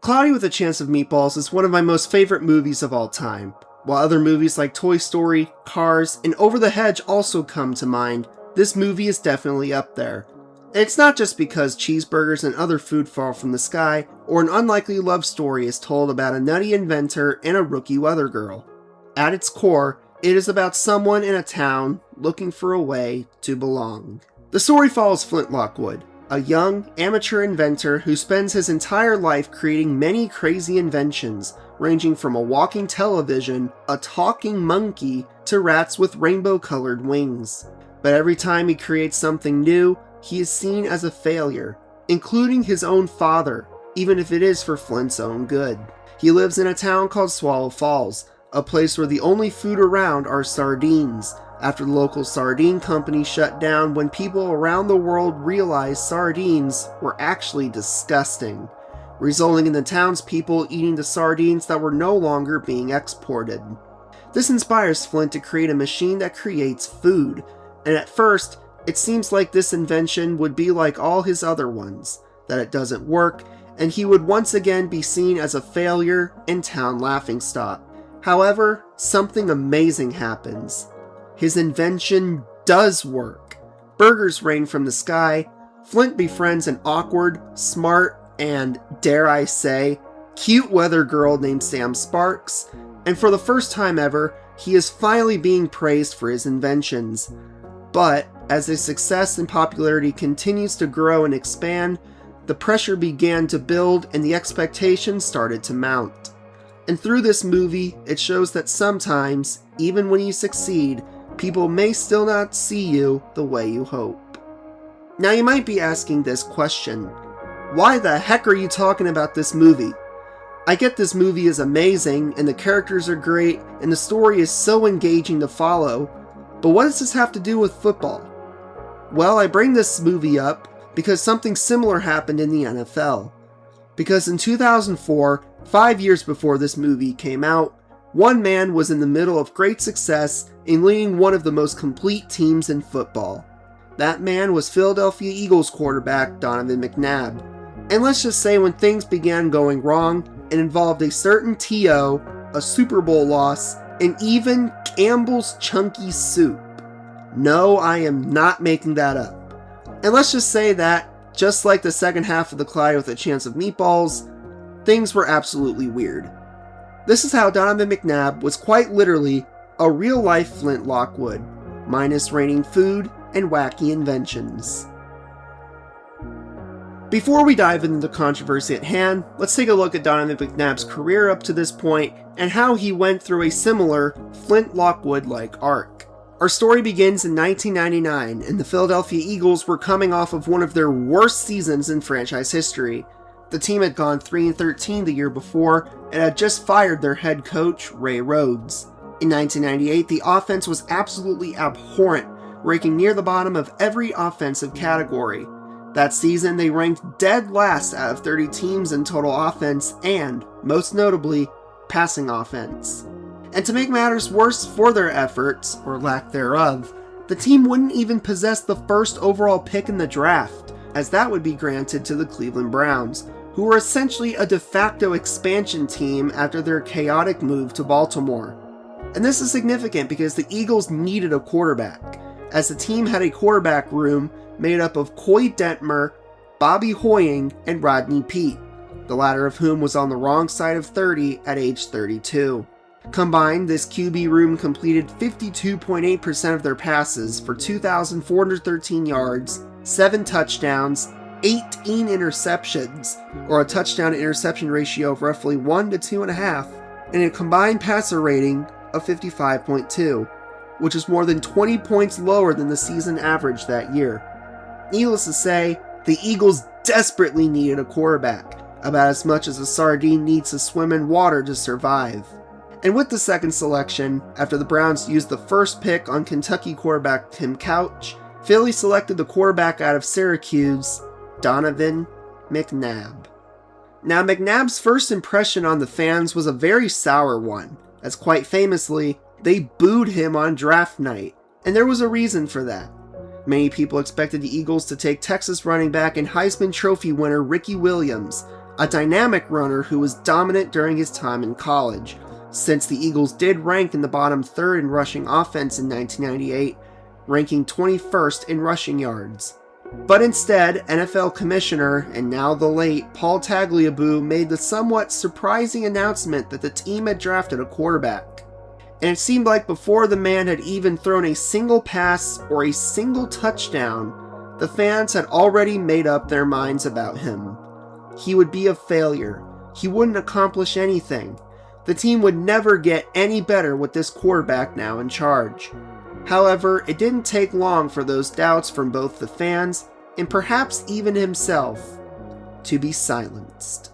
Cloudy with a Chance of Meatballs is one of my most favorite movies of all time. While other movies like Toy Story, Cars, and Over the Hedge also come to mind, this movie is definitely up there. And it's not just because cheeseburgers and other food fall from the sky, or an unlikely love story is told about a nutty inventor and a rookie weather girl. At its core, it is about someone in a town looking for a way to belong. The story follows Flint Lockwood, a young, amateur inventor who spends his entire life creating many crazy inventions, ranging from a walking television, a talking monkey, to rats with rainbow-colored wings. But every time he creates something new, he is seen as a failure, including his own father, even if it is for Flint's own good. He lives in a town called Swallow Falls, a place where the only food around are sardines, after the local sardine company shut down when people around the world realized sardines were actually disgusting, resulting in the townspeople eating the sardines that were no longer being exported. This inspires Flint to create a machine that creates food, and at first, it seems like this invention would be like all his other ones, that it doesn't work, and he would once again be seen as a failure and town laughingstock. However, something amazing happens. His invention does work. Burgers rain from the sky, Flint befriends an awkward, smart, and, dare I say, cute weather girl named Sam Sparks, and for the first time ever, he is finally being praised for his inventions. But, as his success and popularity continues to grow and expand, the pressure began to build and the expectations started to mount. And through this movie, it shows that sometimes, even when you succeed, people may still not see you the way you hope. Now you might be asking this question: why the heck are you talking about this movie? I get this movie is amazing, and the characters are great, and the story is so engaging to follow, but what does this have to do with football? Well, I bring this movie up because something similar happened in the NFL. Because in 2004, 5 years before this movie came out, one man was in the middle of great success in leading one of the most complete teams in football. That man was Philadelphia Eagles quarterback Donovan McNabb. And let's just say when things began going wrong, it involved a certain TO, a Super Bowl loss, and even Campbell's Chunky Soup. No, I am not making that up. And let's just say that, just like the second half of The Cloudy with a Chance of Meatballs, things were absolutely weird. This is how Donovan McNabb was quite literally a real-life Flint Lockwood, minus raining food and wacky inventions. Before we dive into the controversy at hand, let's take a look at Donovan McNabb's career up to this point and how he went through a similar Flint Lockwood-like arc. Our story begins in 1999, and the Philadelphia Eagles were coming off of one of their worst seasons in franchise history. The team had gone 3-13 the year before and had just fired their head coach, Ray Rhodes. In 1998, the offense was absolutely abhorrent, ranking near the bottom of every offensive category. That season, they ranked dead last out of 30 teams in total offense and, most notably, passing offense. And to make matters worse for their efforts, or lack thereof, the team wouldn't even possess the first overall pick in the draft, as that would be granted to the Cleveland Browns, who were essentially a de facto expansion team after their chaotic move to Baltimore. And this is significant because the Eagles needed a quarterback, as the team had a quarterback room made up of Coy Detmer, Bobby Hoying, and Rodney Peete, the latter of whom was on the wrong side of 30 at age 32. Combined, this QB room completed 52.8% of their passes for 2,413 yards, 7 touchdowns, 18 interceptions, or a touchdown-to-interception ratio of roughly 1 to 2.5, and a combined passer rating of 55.2, which is more than 20 points lower than the season average that year. Needless to say, the Eagles desperately needed a quarterback, about as much as a sardine needs to swim in water to survive. And with the second selection, after the Browns used the first pick on Kentucky quarterback Tim Couch, Philly selected the quarterback out of Syracuse, Donovan McNabb. Now, McNabb's first impression on the fans was a very sour one, as quite famously, they booed him on draft night, and there was a reason for that. Many people expected the Eagles to take Texas running back and Heisman Trophy winner Ricky Williams, a dynamic runner who was dominant during his time in college, since the Eagles did rank in the bottom third in rushing offense in 1998, ranking 21st in rushing yards. But instead, NFL Commissioner, and now the late, Paul Tagliabue made the somewhat surprising announcement that the team had drafted a quarterback. And it seemed like before the man had even thrown a single pass or a single touchdown, the fans had already made up their minds about him. He would be a failure. He wouldn't accomplish anything. The team would never get any better with this quarterback now in charge. However, it didn't take long for those doubts from both the fans, and perhaps even himself, to be silenced.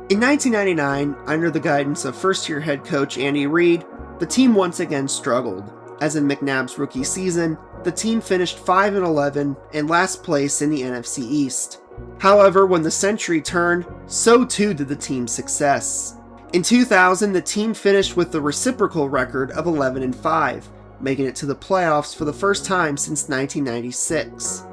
In 1999, under the guidance of first-year head coach Andy Reid, the team once again struggled. As in McNabb's rookie season, the team finished 5-11 in last place in the NFC East. However, when the century turned, so too did the team's success. In 2000, the team finished with the reciprocal record of 11-5, making it to the playoffs for the first time since 1996.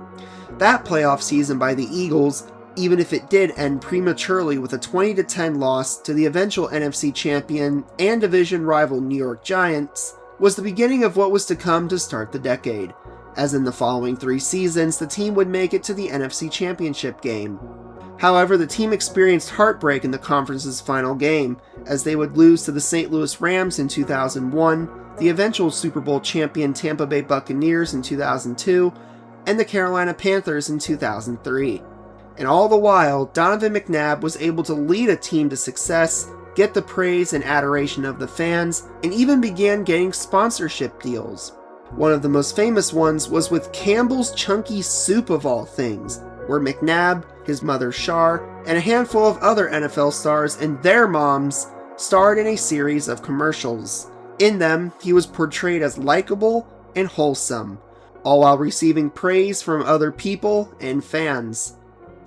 That playoff season by the Eagles, even if it did end prematurely with a 20-10 loss to the eventual NFC champion and division rival New York Giants, was the beginning of what was to come to start the decade, as in the following 3 seasons the team would make it to the NFC Championship game. However, the team experienced heartbreak in the conference's final game, as they would lose to the St. Louis Rams in 2001, the eventual Super Bowl champion Tampa Bay Buccaneers in 2002, and the Carolina Panthers in 2003. And all the while, Donovan McNabb was able to lead a team to success, get the praise and adoration of the fans, and even began getting sponsorship deals. One of the most famous ones was with Campbell's Chunky Soup of all things, where McNabb, his mother Shar, and a handful of other NFL stars and their moms starred in a series of commercials. In them, he was portrayed as likable and wholesome, all while receiving praise from other people and fans.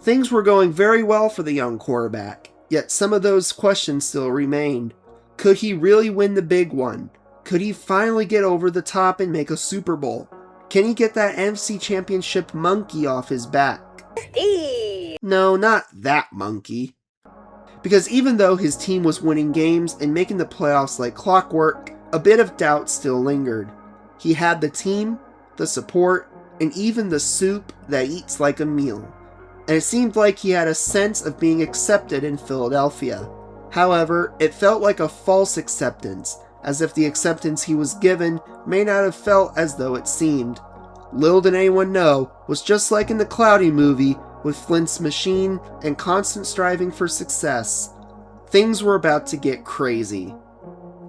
Things were going very well for the young quarterback, yet some of those questions still remained. Could he really win the big one? Could he finally get over the top and make a Super Bowl? Can he get that NFC Championship monkey off his back? No, not that monkey. Because even though his team was winning games and making the playoffs like clockwork, a bit of doubt still lingered. He had the team, the support, and even the soup that eats like a meal. And it seemed like he had a sense of being accepted in Philadelphia. However, it felt like a false acceptance, as if the acceptance he was given may not have felt as though it seemed. Little did anyone know, was just like in the Cloudy movie, with Flint's machine and constant striving for success. Things were about to get crazy.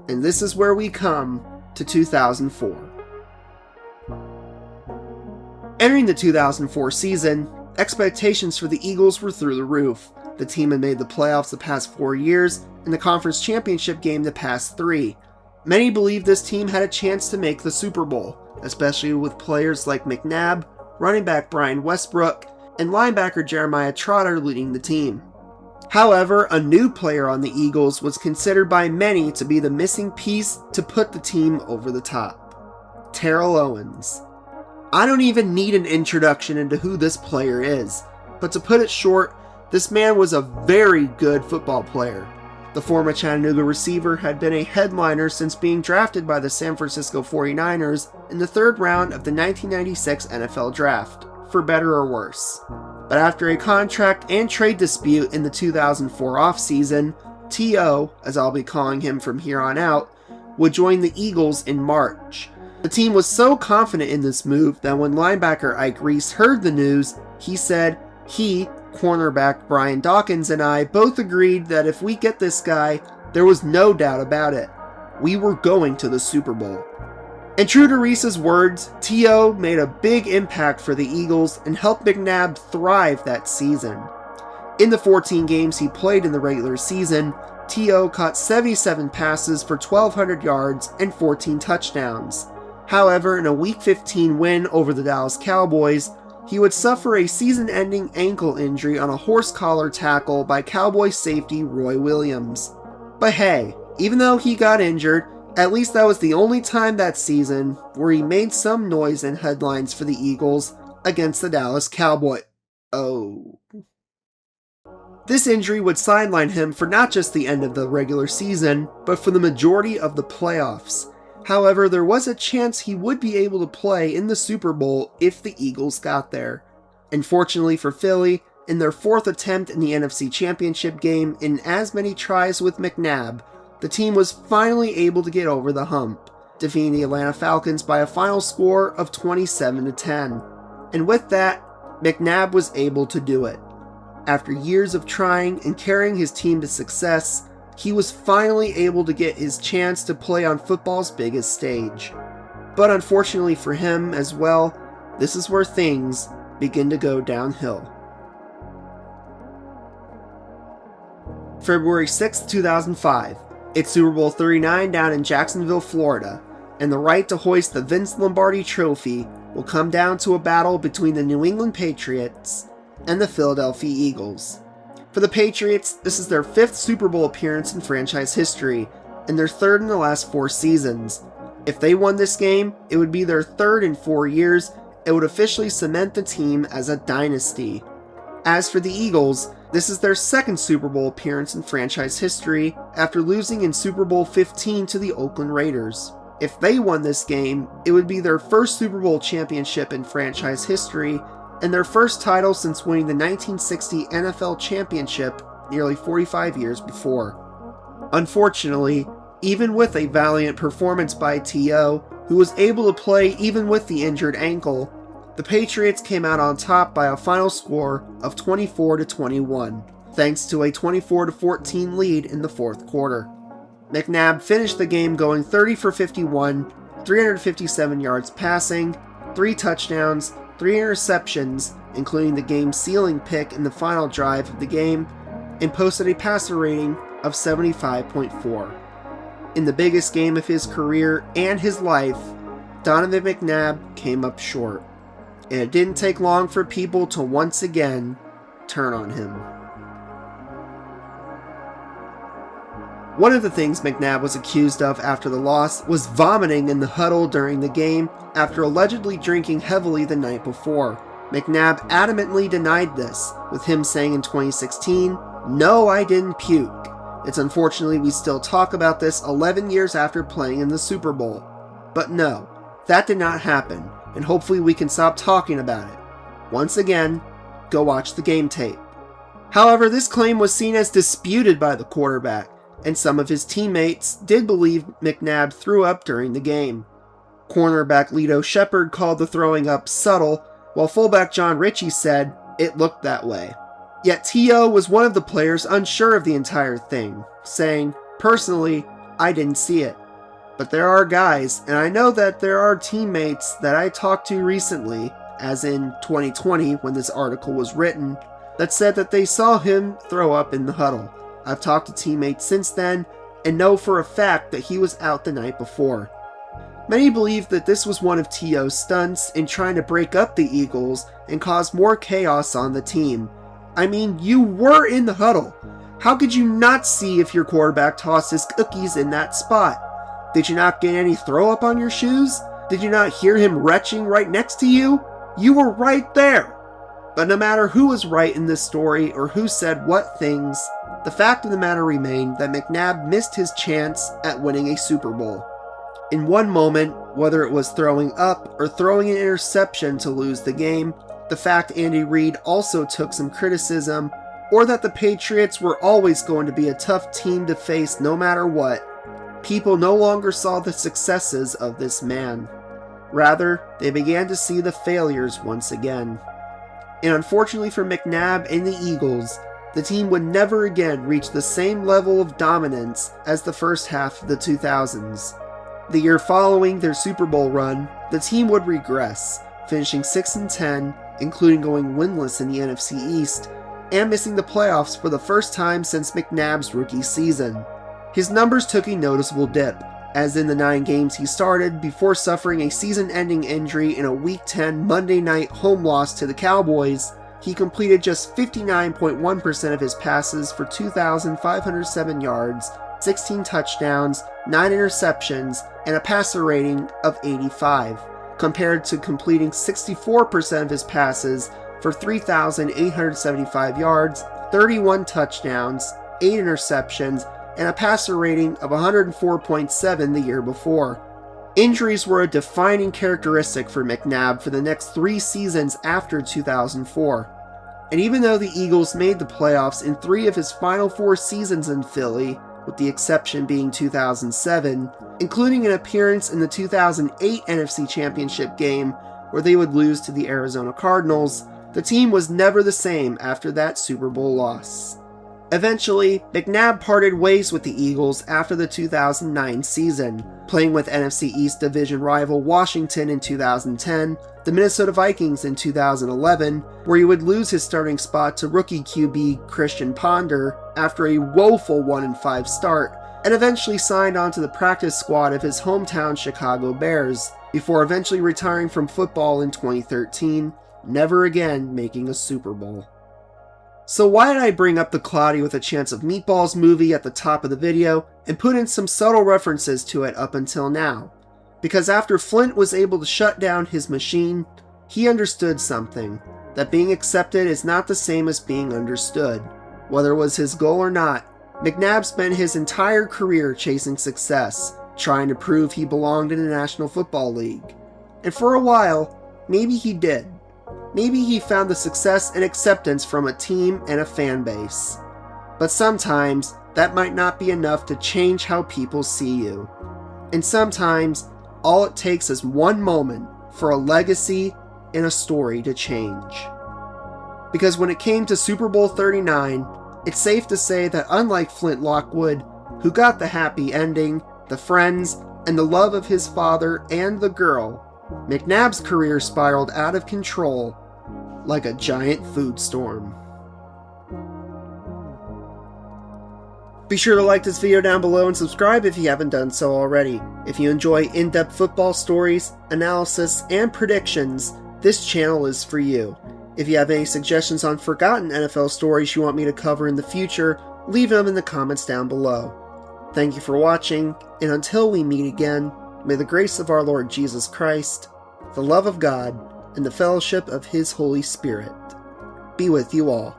And this is where we come to 2004. Entering the 2004 season, expectations for the Eagles were through the roof. The team had made the playoffs the past 4 years, and the conference championship game the past 3. Many believed this team had a chance to make the Super Bowl, especially with players like McNabb, running back Brian Westbrook, and linebacker Jeremiah Trotter leading the team. However, a new player on the Eagles was considered by many to be the missing piece to put the team over the top. Terrell Owens. I don't even need an introduction into who this player is, but to put it short, this man was a very good football player. The former Chattanooga receiver had been a headliner since being drafted by the San Francisco 49ers in the 3rd round of the 1996 NFL Draft, for better or worse. But after a contract and trade dispute in the 2004 offseason, T.O., as I'll be calling him from here on out, would join the Eagles in March. The team was so confident in this move that when linebacker Ike Reese heard the news, he said he, cornerback Brian Dawkins, and I both agreed that if we get this guy, there was no doubt about it. We were going to the Super Bowl. And true to Reese's words, T.O. made a big impact for the Eagles and helped McNabb thrive that season. In the 14 games he played in the regular season, T.O. caught 77 passes for 1,200 yards and 14 touchdowns. However, in a Week 15 win over the Dallas Cowboys, he would suffer a season-ending ankle injury on a horse collar tackle by Cowboys safety Roy Williams. But hey, even though he got injured, at least that was the only time that season where he made some noise in headlines for the Eagles against the Dallas Cowboys. Oh. This injury would sideline him for not just the end of the regular season, but for the majority of the playoffs. However, there was a chance he would be able to play in the Super Bowl if the Eagles got there. Unfortunately for Philly, in their fourth attempt in the NFC Championship game in as many tries with McNabb, the team was finally able to get over the hump, defeating the Atlanta Falcons by a final score of 27-10. And with that, McNabb was able to do it. After years of trying and carrying his team to success, he was finally able to get his chance to play on football's biggest stage. But unfortunately for him as well, this is where things begin to go downhill. February 6, 2005. It's Super Bowl XXXIX down in Jacksonville, Florida, and the right to hoist the Vince Lombardi Trophy will come down to a battle between the New England Patriots and the Philadelphia Eagles. For the Patriots, this is their fifth Super Bowl appearance in franchise history, and their third in the last 4 seasons. If they won this game, it would be their third in 4 years. It would officially cement the team as a dynasty. As for the Eagles, this is their second Super Bowl appearance in franchise history after losing in Super Bowl XV to the Oakland Raiders. If they won this game, it would be their first Super Bowl championship in franchise history and their first title since winning the 1960 NFL Championship nearly 45 years before. Unfortunately, even with a valiant performance by T.O., who was able to play even with the injured ankle, the Patriots came out on top by a final score of 24-21, thanks to a 24-14 lead in the fourth quarter. McNabb finished the game going 30 for 51, 357 yards passing, 3 touchdowns, 3 interceptions, including the game-sealing pick in the final drive of the game, and posted a passer rating of 75.4. In the biggest game of his career and his life, Donovan McNabb came up short, and it didn't take long for people to once again turn on him. One of the things McNabb was accused of after the loss was vomiting in the huddle during the game after allegedly drinking heavily the night before. McNabb adamantly denied this, with him saying in 2016, "No, I didn't puke." It's unfortunately we still talk about this 11 years after playing in the Super Bowl. But no, that did not happen, and hopefully we can stop talking about it. Once again, go watch the game tape. However, this claim was seen as disputed by the quarterback, and some of his teammates did believe McNabb threw up during the game. Cornerback Lito Shepherd called the throwing up subtle, while fullback John Ritchie said it looked that way. Yet T.O. was one of the players unsure of the entire thing, saying, "Personally, I didn't see it. But there are guys, and I know that there are teammates that I talked to recently, as in 2020 when this article was written, that said that they saw him throw up in the huddle. I've talked to teammates since then and know for a fact that he was out the night before." Many believe that this was one of T.O.'s stunts in trying to break up the Eagles and cause more chaos on the team. I mean, you were in the huddle. How could you not see if your quarterback tossed his cookies in that spot? Did you not get any throw up on your shoes? Did you not hear him retching right next to you? You were right there. But no matter who was right in this story or who said what things, the fact of the matter remained that McNabb missed his chance at winning a Super Bowl. In one moment, whether it was throwing up or throwing an interception to lose the game, the fact Andy Reid also took some criticism, or that the Patriots were always going to be a tough team to face no matter what, people no longer saw the successes of this man. Rather, they began to see the failures once again. And unfortunately for McNabb and the Eagles, the team would never again reach the same level of dominance as the first half of the 2000s. The year following their Super Bowl run, the team would regress, finishing 6-10, including going winless in the NFC East, and missing the playoffs for the first time since McNabb's rookie season. His numbers took a noticeable dip, as in the 9 games he started before suffering a season-ending injury in a Week 10 Monday night home loss to the Cowboys. He completed just 59.1% of his passes for 2,507 yards, 16 touchdowns, 9 interceptions, and a passer rating of 85, compared to completing 64% of his passes for 3,875 yards, 31 touchdowns, 8 interceptions, and a passer rating of 104.7 the year before. Injuries were a defining characteristic for McNabb for the next 3 seasons after 2004. And even though the Eagles made the playoffs in 3 of his final 4 seasons in Philly, with the exception being 2007, including an appearance in the 2008 NFC Championship game where they would lose to the Arizona Cardinals, the team was never the same after that Super Bowl loss. Eventually, McNabb parted ways with the Eagles after the 2009 season, playing with NFC East division rival Washington in 2010, the Minnesota Vikings in 2011, where he would lose his starting spot to rookie QB Christian Ponder after a woeful 1-5 start, and eventually signed onto the practice squad of his hometown Chicago Bears, before eventually retiring from football in 2013, never again making a Super Bowl. So why did I bring up the Cloudy with a Chance of Meatballs movie at the top of the video and put in some subtle references to it up until now? Because after Flint was able to shut down his machine, he understood something, that being accepted is not the same as being understood. Whether it was his goal or not, McNabb spent his entire career chasing success, trying to prove he belonged in the National Football League. And for a while, maybe he did. Maybe he found the success and acceptance from a team and a fan base. But sometimes, that might not be enough to change how people see you. And sometimes, all it takes is one moment for a legacy and a story to change. Because when it came to Super Bowl XXXIX, it's safe to say that unlike Flint Lockwood, who got the happy ending, the friends, and the love of his father and the girl, McNabb's career spiraled out of control like a giant food storm. Be sure to like this video down below and subscribe if you haven't done so already. If you enjoy in-depth football stories, analysis, and predictions, this channel is for you. If you have any suggestions on forgotten NFL stories you want me to cover in the future, leave them in the comments down below. Thank you for watching, and until we meet again, may the grace of our Lord Jesus Christ, the love of God, and the fellowship of His Holy Spirit be with you all.